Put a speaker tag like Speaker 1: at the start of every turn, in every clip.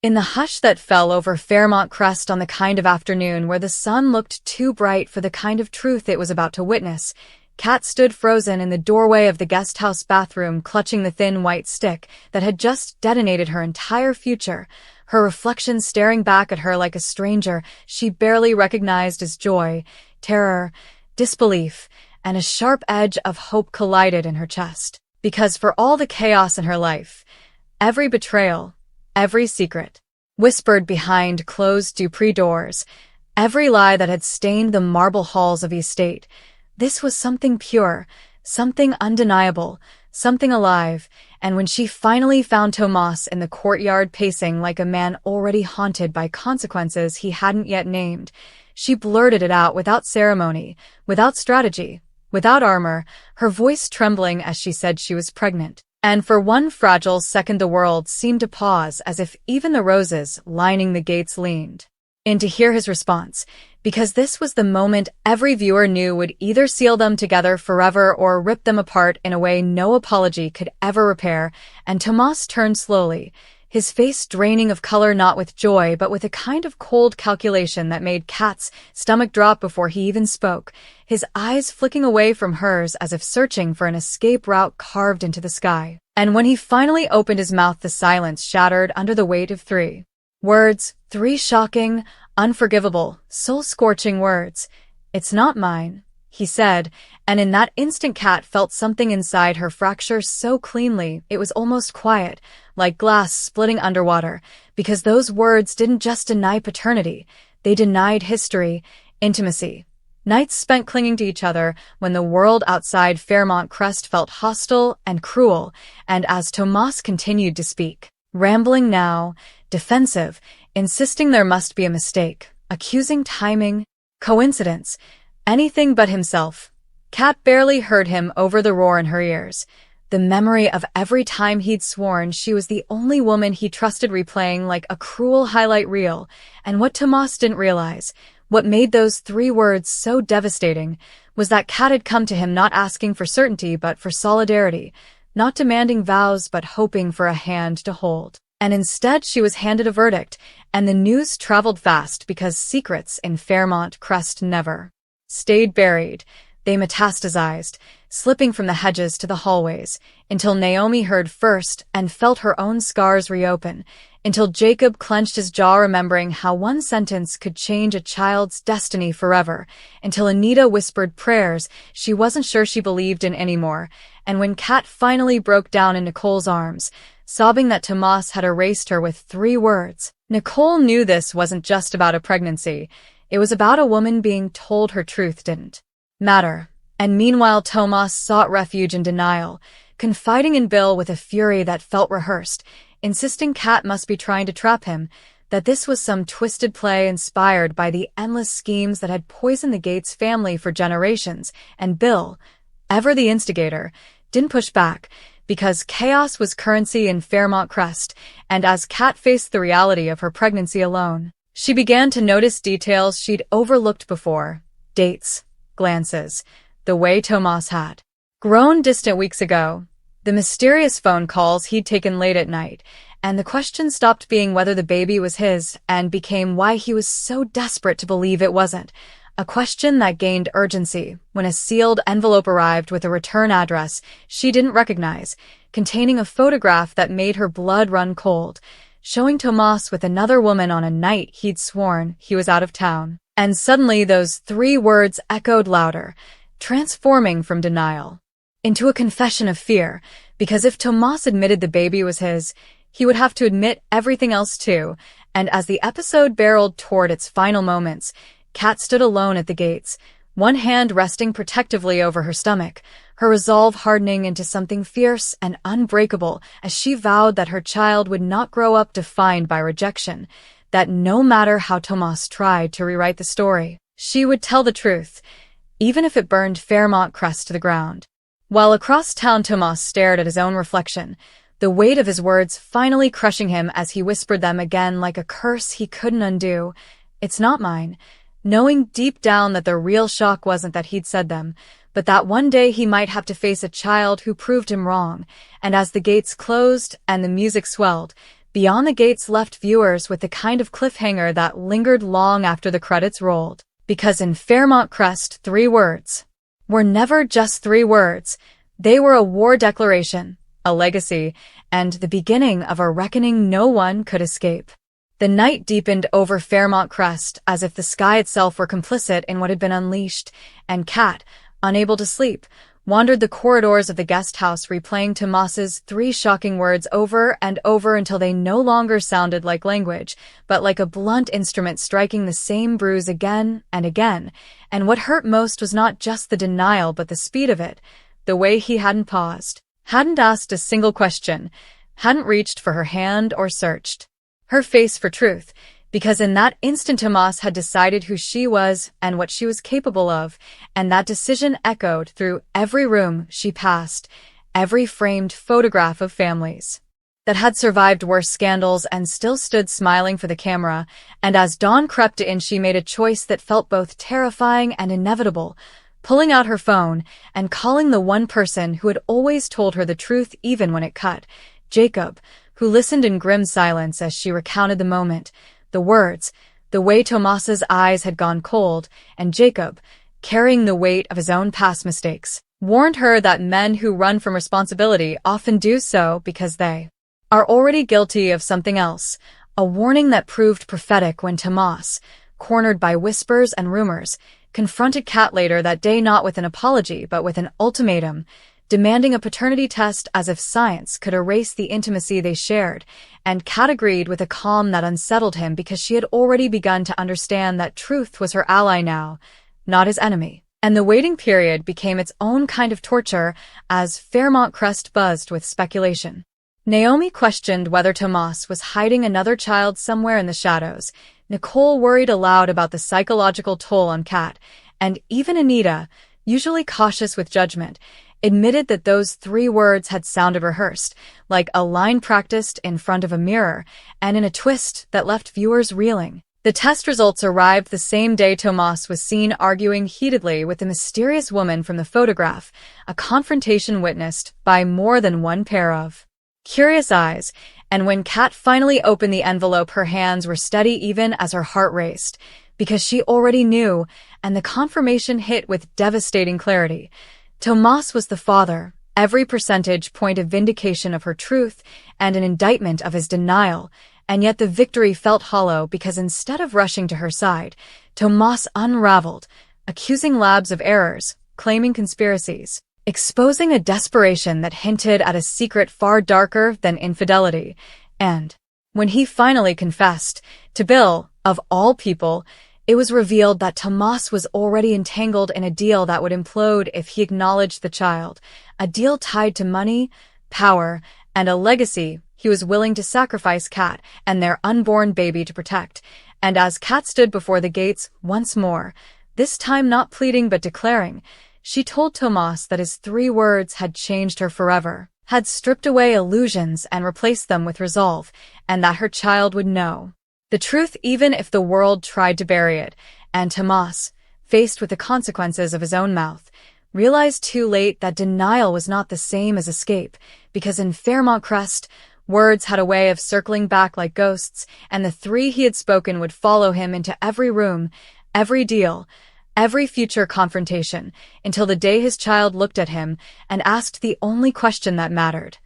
Speaker 1: In the hush that fell over Fairmont Crest on the kind of afternoon where the sun looked too bright for the kind of truth it was about to witness, Kat stood frozen in the doorway of the guest house bathroom, clutching the thin white stick that had just detonated her entire future, her reflection staring back at her like a stranger she barely recognized as joy, terror, disbelief, and a sharp edge of hope collided in her chest. Because for all the chaos in her life, every betrayal, every secret, whispered behind closed Dupree doors, every lie that had stained the marble halls of the estate, this was something pure, something undeniable, something alive, and when she finally found Tomas in the courtyard pacing like a man already haunted by consequences he hadn't yet named, she blurted it out without ceremony, without strategy, without armor, her voice trembling as she said she was pregnant. And for one fragile second the world seemed to pause as if even the roses lining the gates leaned in to hear his response, because this was the moment every viewer knew would either seal them together forever or rip them apart in a way no apology could ever repair. And Tomas turned slowly, his face draining of color, not with joy but with a kind of cold calculation that made Kat's stomach drop before he even spoke, his eyes flicking away from hers as if searching for an escape route carved into the sky. And when he finally opened his mouth, the silence shattered under the weight of three words, three shocking, unforgivable, soul-scorching words. "It's not mine," he said, and in that instant Kat felt something inside her fracture so cleanly it was almost quiet, like glass splitting underwater, because those words didn't just deny paternity, they denied history, intimacy. Nights spent clinging to each other when the world outside Fairmont Crest felt hostile and cruel, and as Tomas continued to speak, rambling now, defensive, insisting there must be a mistake, accusing timing, coincidence, anything but himself, Kat barely heard him over the roar in her ears. The memory of every time he'd sworn she was the only woman he trusted replaying like a cruel highlight reel, and what Tomas didn't realize, what made those three words so devastating, was that Kat had come to him not asking for certainty but for solidarity, not demanding vows but hoping for a hand to hold. And instead she was handed a verdict, and the news traveled fast because secrets in Fairmont Crest never stayed buried. They metastasized, slipping from the hedges to the hallways, until Naomi heard first and felt her own scars reopen, until Jacob clenched his jaw remembering how one sentence could change a child's destiny forever, until Anita whispered prayers she wasn't sure she believed in anymore, and when Kat finally broke down in Nicole's arms, sobbing that Tomas had erased her with three words. Nicole knew this wasn't just about a pregnancy, it was about a woman being told her truth didn't matter. And meanwhile Tomas sought refuge in denial, confiding in Bill with a fury that felt rehearsed, insisting Kat must be trying to trap him, that this was some twisted play inspired by the endless schemes that had poisoned the Gates family for generations, and Bill, ever the instigator, didn't push back, because chaos was currency in Fairmont Crest, and as Kat faced the reality of her pregnancy alone, she began to notice details she'd overlooked before, dates, glances, the way Tomas had grown distant weeks ago, the mysterious phone calls he'd taken late at night, and the question stopped being whether the baby was his and became why he was so desperate to believe it wasn't, a question that gained urgency when a sealed envelope arrived with a return address she didn't recognize, containing a photograph that made her blood run cold, showing Tomas with another woman on a night he'd sworn he was out of town. And suddenly those three words echoed louder, transforming from denial into a confession of fear, because if Tomas admitted the baby was his, he would have to admit everything else too, and as the episode barreled toward its final moments, Kat stood alone at the gates, one hand resting protectively over her stomach, her resolve hardening into something fierce and unbreakable as she vowed that her child would not grow up defined by rejection, that no matter how Tomas tried to rewrite the story, she would tell the truth, even if it burned Fairmont Crest to the ground. While across town Tomas stared at his own reflection, the weight of his words finally crushing him as he whispered them again like a curse he couldn't undo. "It's not mine," knowing deep down that the real shock wasn't that he'd said them, but that one day he might have to face a child who proved him wrong. And as the gates closed and the music swelled, Beyond the Gates left viewers with the kind of cliffhanger that lingered long after the credits rolled. Because in Fairmont Crest, 3 words were never just 3 words. They were a war declaration, a legacy, and the beginning of a reckoning no one could escape. The night deepened over Fairmont Crest as if the sky itself were complicit in what had been unleashed, and Kat, unable to sleep, wandered the corridors of the guest house replaying Tomas's 3 shocking words over and over until they no longer sounded like language, but like a blunt instrument striking the same bruise again and again. And what hurt most was not just the denial but the speed of it, the way he hadn't paused, hadn't asked a single question, hadn't reached for her hand or searched her face for truth, because in that instant Tomas had decided who she was and what she was capable of, and that decision echoed through every room she passed, every framed photograph of families that had survived worse scandals and still stood smiling for the camera. And as dawn crept in, she made a choice that felt both terrifying and inevitable, pulling out her phone and calling the one person who had always told her the truth even when it cut, Jacob, who listened in grim silence as she recounted the moment, the words, the way Tomas's eyes had gone cold, and Jacob, carrying the weight of his own past mistakes, warned her that men who run from responsibility often do so because they are already guilty of something else, a warning that proved prophetic when Tomas, cornered by whispers and rumors, confronted Kat later that day not with an apology but with an ultimatum, demanding a paternity test as if science could erase the intimacy they shared, and Kat agreed with a calm that unsettled him because she had already begun to understand that truth was her ally now, not his enemy. And the waiting period became its own kind of torture as Fairmont Crest buzzed with speculation. Naomi questioned whether Tomas was hiding another child somewhere in the shadows. Nicole worried aloud about the psychological toll on Kat, and even Anita, usually cautious with judgment, admitted that those 3 words had sounded rehearsed, like a line practiced in front of a mirror, and in a twist that left viewers reeling. The test results arrived the same day Tomas was seen arguing heatedly with the mysterious woman from the photograph, a confrontation witnessed by more than one pair of curious eyes, and when Kat finally opened the envelope, her hands were steady even as her heart raced, because she already knew, and the confirmation hit with devastating clarity. Tomas was the father, every percentage point of vindication of her truth and an indictment of his denial, and yet the victory felt hollow because instead of rushing to her side, Tomas unraveled, accusing labs of errors, claiming conspiracies, exposing a desperation that hinted at a secret far darker than infidelity. And when he finally confessed, to Bill, of all people, it was revealed that Tomas was already entangled in a deal that would implode if he acknowledged the child, a deal tied to money, power, and a legacy he was willing to sacrifice Kat and their unborn baby to protect. And as Kat stood before the gates once more, this time not pleading but declaring, she told Tomas that his 3 words had changed her forever, had stripped away illusions and replaced them with resolve, and that her child would know the truth even if the world tried to bury it. And Tomas, faced with the consequences of his own mouth, realized too late that denial was not the same as escape, because in Fairmont Crest, words had a way of circling back like ghosts, and the 3 he had spoken would follow him into every room, every deal, every future confrontation, until the day his child looked at him and asked the only question that mattered.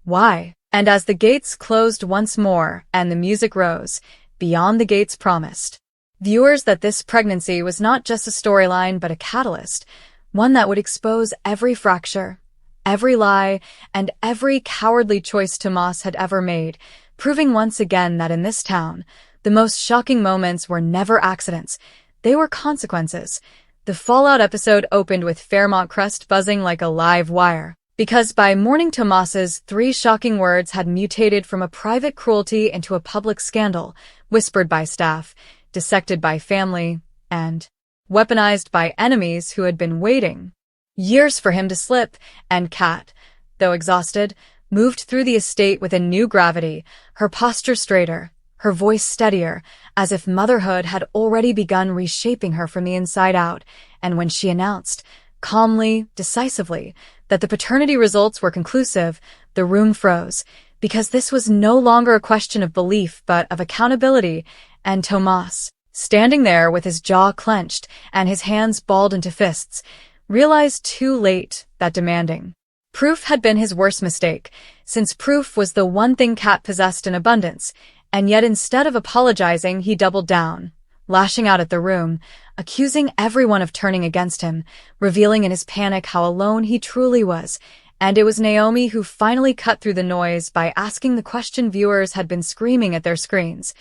Speaker 1: Why? And as the gates closed once more and the music rose, Beyond the Gates promised viewers that this pregnancy was not just a storyline but a catalyst, one that would expose every fracture, every lie, and every cowardly choice Tomas had ever made, proving once again that in this town, the most shocking moments were never accidents, they were consequences. The Fallout episode opened with Fairmont Crest buzzing like a live wire, because by morning Tomas's 3 shocking words had mutated from a private cruelty into a public scandal, whispered by staff, dissected by family, and weaponized by enemies who had been waiting years for him to slip. And Kat, though exhausted, moved through the estate with a new gravity, her posture straighter, her voice steadier, as if motherhood had already begun reshaping her from the inside out. And when she announced, calmly, decisively, that the paternity results were conclusive, the room froze, because this was no longer a question of belief but of accountability, and Tomas, standing there with his jaw clenched and his hands balled into fists, realized too late that demanding proof had been his worst mistake, since proof was the one thing Kat possessed in abundance, and yet instead of apologizing, he doubled down, lashing out at the room, accusing everyone of turning against him, revealing in his panic how alone he truly was. And it was Naomi who finally cut through the noise by asking the question viewers had been screaming at their screens.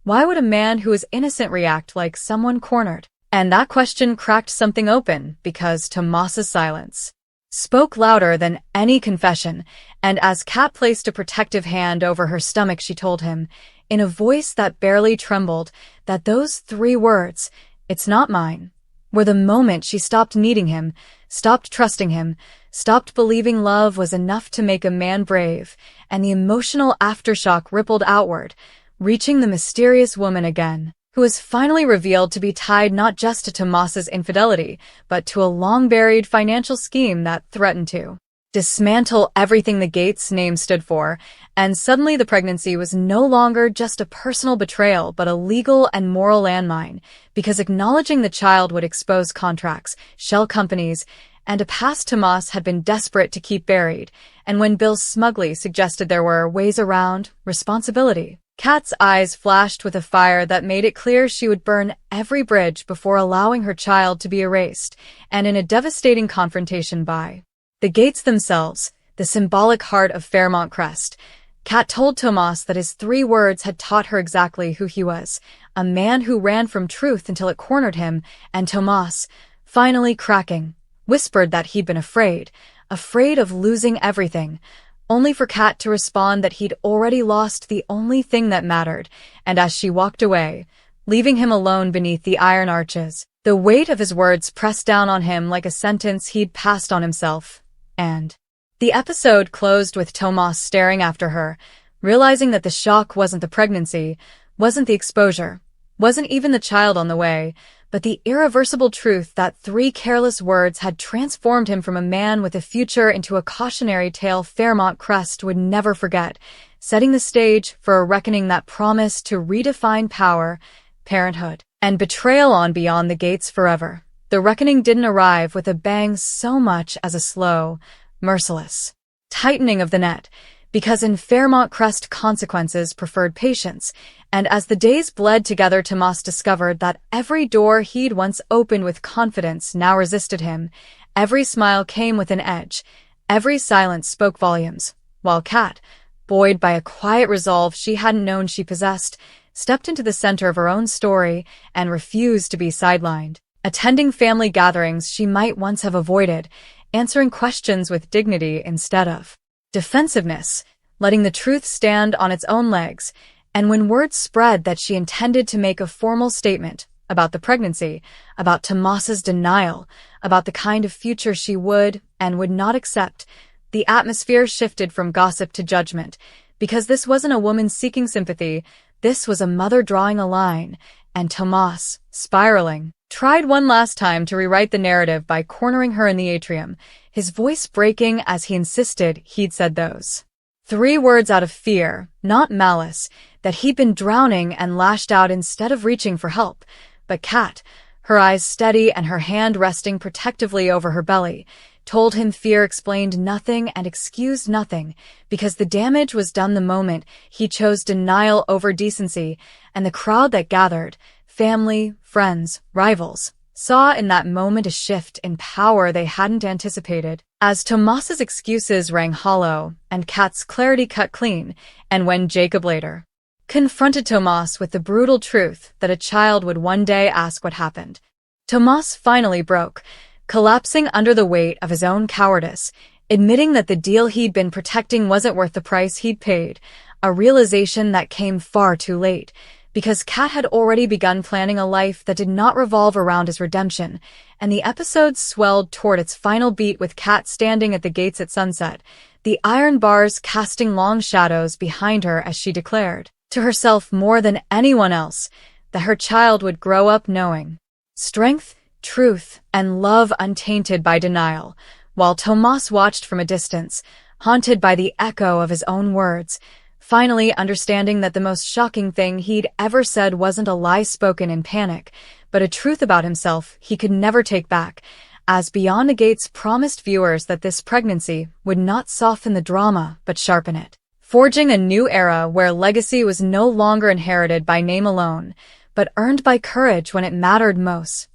Speaker 1: Why would a man who is innocent react like someone cornered? And that question cracked something open, because Tomas's silence spoke louder than any confession, and as Kat placed a protective hand over her stomach, she told him, in a voice that barely trembled, that those 3 words, "It's not mine," were the moment she stopped needing him, stopped trusting him, stopped believing love was enough to make a man brave, and the emotional aftershock rippled outward, reaching the mysterious woman again, who was finally revealed to be tied not just to Tomas's infidelity, but to a long-buried financial scheme that threatened to dismantle everything the Gates name stood for, and suddenly the pregnancy was no longer just a personal betrayal but a legal and moral landmine, because acknowledging the child would expose contracts, shell companies, and a past Tomas had been desperate to keep buried, and when Bill smugly suggested there were ways around responsibility, Kat's eyes flashed with a fire that made it clear she would burn every bridge before allowing her child to be erased, and in a devastating confrontation by the Gates themselves, the symbolic heart of Fairmont Crest, Kat told Tomas that his 3 words had taught her exactly who he was, a man who ran from truth until it cornered him, and Tomas, finally cracking, whispered that he'd been afraid of losing everything, only for Kat to respond that he'd already lost the only thing that mattered, and as she walked away, leaving him alone beneath the iron arches, the weight of his words pressed down on him like a sentence he'd passed on himself. And the episode closed with Tomas staring after her, realizing that the shock wasn't the pregnancy, wasn't the exposure, wasn't even the child on the way, but the irreversible truth that 3 careless words had transformed him from a man with a future into a cautionary tale Fairmont Crest would never forget, setting the stage for a reckoning that promised to redefine power, parenthood, and betrayal on Beyond the Gates forever. The reckoning didn't arrive with a bang so much as a slow, merciless tightening of the net, because in Fairmont Crest consequences preferred patience, and as the days bled together, Tomas discovered that every door he'd once opened with confidence now resisted him, every smile came with an edge, every silence spoke volumes, while Kat, buoyed by a quiet resolve she hadn't known she possessed, stepped into the center of her own story and refused to be sidelined, attending family gatherings she might once have avoided, answering questions with dignity instead of defensiveness, letting the truth stand on its own legs, and when word spread that she intended to make a formal statement about the pregnancy, about Tomas's denial, about the kind of future she would and would not accept, the atmosphere shifted from gossip to judgment, because this wasn't a woman seeking sympathy, this was a mother drawing a line, and Tomas, spiraling, tried one last time to rewrite the narrative by cornering her in the atrium, his voice breaking as he insisted he'd said those 3 words out of fear, not malice, that he'd been drowning and lashed out instead of reaching for help. But Kat, her eyes steady and her hand resting protectively over her belly, told him fear explained nothing and excused nothing, because the damage was done the moment he chose denial over decency, and the crowd that gathered, family, friends, rivals, saw in that moment a shift in power they hadn't anticipated. As Tomas's excuses rang hollow and Kat's clarity cut clean, and when Jacob later confronted Tomas with the brutal truth that a child would one day ask what happened, Tomas finally broke, collapsing under the weight of his own cowardice, admitting that the deal he'd been protecting wasn't worth the price he'd paid, a realization that came far too late, because Kat had already begun planning a life that did not revolve around his redemption, and the episode swelled toward its final beat with Kat standing at the gates at sunset, the iron bars casting long shadows behind her as she declared, to herself more than anyone else, that her child would grow up knowing strength, truth, and love untainted by denial, while Tomas watched from a distance, haunted by the echo of his own words, finally understanding that the most shocking thing he'd ever said wasn't a lie spoken in panic, but a truth about himself he could never take back, as Beyond the Gates promised viewers that this pregnancy would not soften the drama but sharpen it, forging a new era where legacy was no longer inherited by name alone, but earned by courage when it mattered most.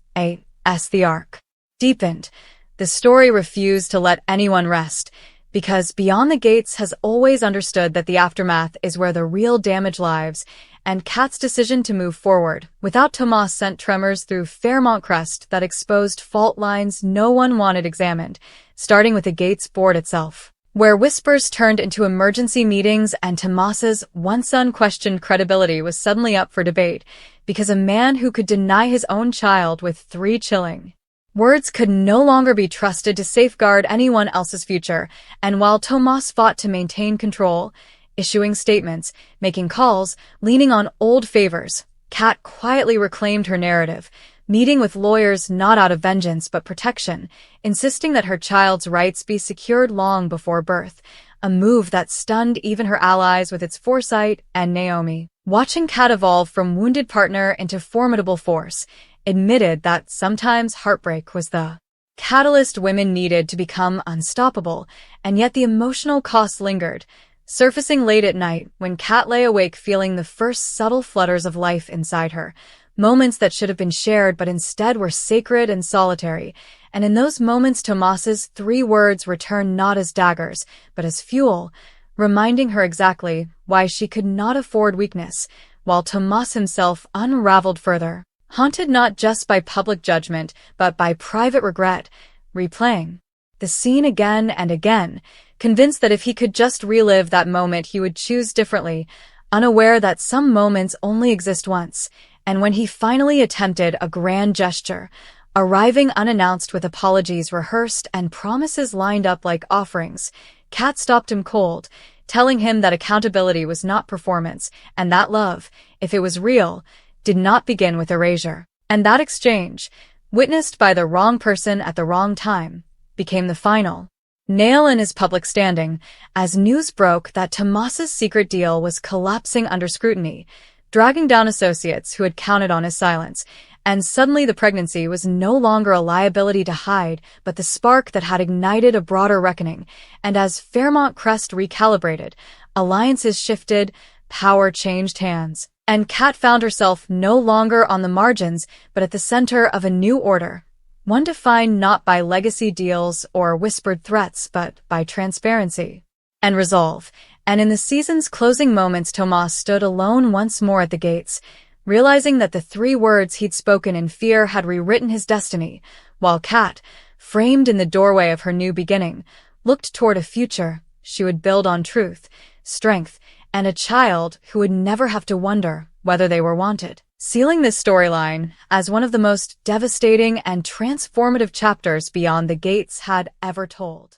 Speaker 1: As the arc deepened, the story refused to let anyone rest, because Beyond the Gates has always understood that the aftermath is where the real damage lies, and Kat's decision to move forward without Tomas sent tremors through Fairmont Crest that exposed fault lines no one wanted examined, starting with the Gates board itself, where whispers turned into emergency meetings and Tomas's once unquestioned credibility was suddenly up for debate, because a man who could deny his own child with 3 chilling words could no longer be trusted to safeguard anyone else's future, and while Tomas fought to maintain control, issuing statements, making calls, leaning on old favors, Kat quietly reclaimed her narrative, meeting with lawyers not out of vengeance but protection, insisting that her child's rights be secured long before birth, a move that stunned even her allies with its foresight. And Naomi, watching Kat evolve from wounded partner into formidable force, admitted that sometimes heartbreak was the catalyst women needed to become unstoppable, and yet the emotional cost lingered, surfacing late at night when Kat lay awake feeling the first subtle flutters of life inside her, moments that should have been shared but instead were sacred and solitary, and in those moments Tomas's 3 words returned not as daggers, but as fuel, reminding her exactly why she could not afford weakness, while Tomas himself unraveled further, haunted not just by public judgment, but by private regret, replaying the scene again and again, convinced that if he could just relive that moment he would choose differently, unaware that some moments only exist once, and when he finally attempted a grand gesture, arriving unannounced with apologies rehearsed and promises lined up like offerings, Kat stopped him cold, telling him that accountability was not performance, and that love, if it was real, did not begin with erasure. And that exchange, witnessed by the wrong person at the wrong time, became the final nail in his public standing, as news broke that Tomas's secret deal was collapsing under scrutiny, dragging down associates who had counted on his silence, and suddenly the pregnancy was no longer a liability to hide, but the spark that had ignited a broader reckoning. And as Fairmont Crest recalibrated, alliances shifted, power changed hands, and Kat found herself no longer on the margins, but at the center of a new order, one defined not by legacy deals or whispered threats, but by transparency and resolve. And in the season's closing moments, Tomas stood alone once more at the gates, realizing that the 3 words he'd spoken in fear had rewritten his destiny, while Kat, framed in the doorway of her new beginning, looked toward a future she would build on truth, strength, and a child who would never have to wonder whether they were wanted, sealing this storyline as one of the most devastating and transformative chapters Beyond the Gates had ever told.